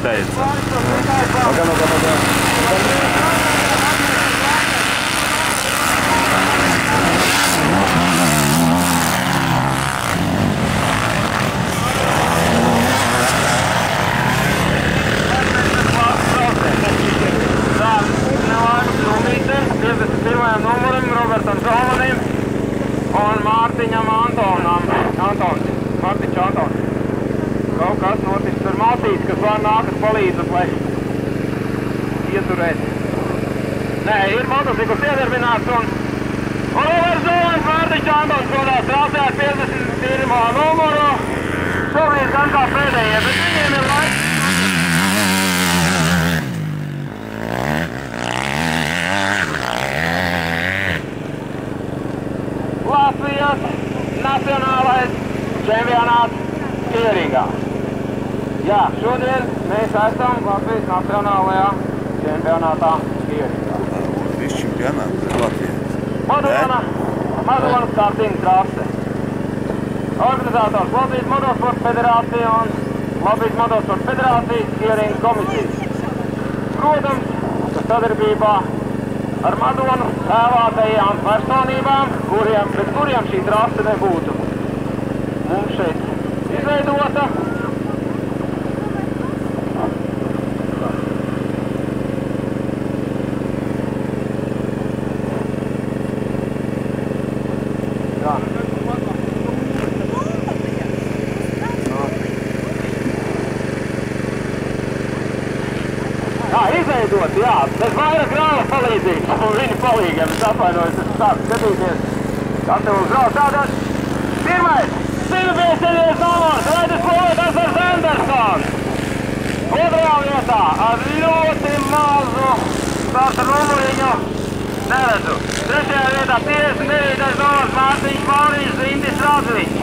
teica. Numurim Robertam Zolmanim un Mārtiņam Antonam. Mārtiņš Antons. Kaut kas notiks tur maltīs, kas var nākas palīdzat, lai ieturēt. Nē, ir motocikls iedarbināts un Robert Zolmanis Mārtiņš Antons godās trāsē ar 51. numuru. Šobrīd gan kā pēdējie, bet viņiem ir laiks. Latvijas nacionālais čempionāts Ierīgā. Jā, šodien mēs esam Latvijas nacionālajā čempionātā Ierīgā. Viss čempionāts Latvijā. Madonas kartīņa trase. Organizators Latvijas Motosporta federācija un Latvijas Motosporta federācijas Ierīgas komisijas. Protams, ka sadarbībā ar Madonu tēlātajām personībām, bez kuriem šī trase nebūtu mums šeit izveidota. Izveidot, jā, bez vairāk grāva palīdzības un viņu palīgiem. Es atvainojos, es sāku skatīties, kā tev uzrauc tādās. Pirmais, 150 numurs, Raidis Lovetas ar Zendersons. Otrajā vietā ar ļoti mazu starta numuriņu neredzu. Trešajā vietā 59. numurs Mārtiņš Mauriņš Zindis Radviņš.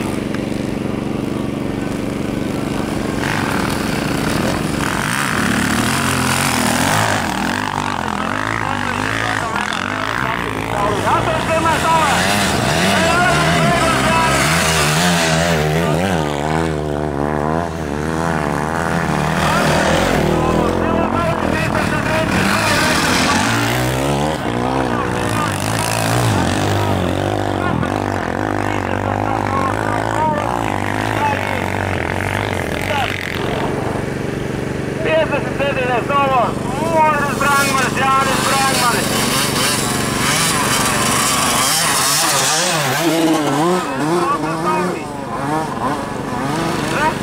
Mūris Brangmanis, Jānis Brangmanis.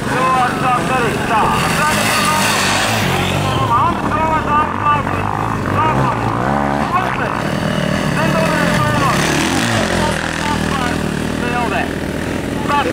Cilvēks sāk darīt tā.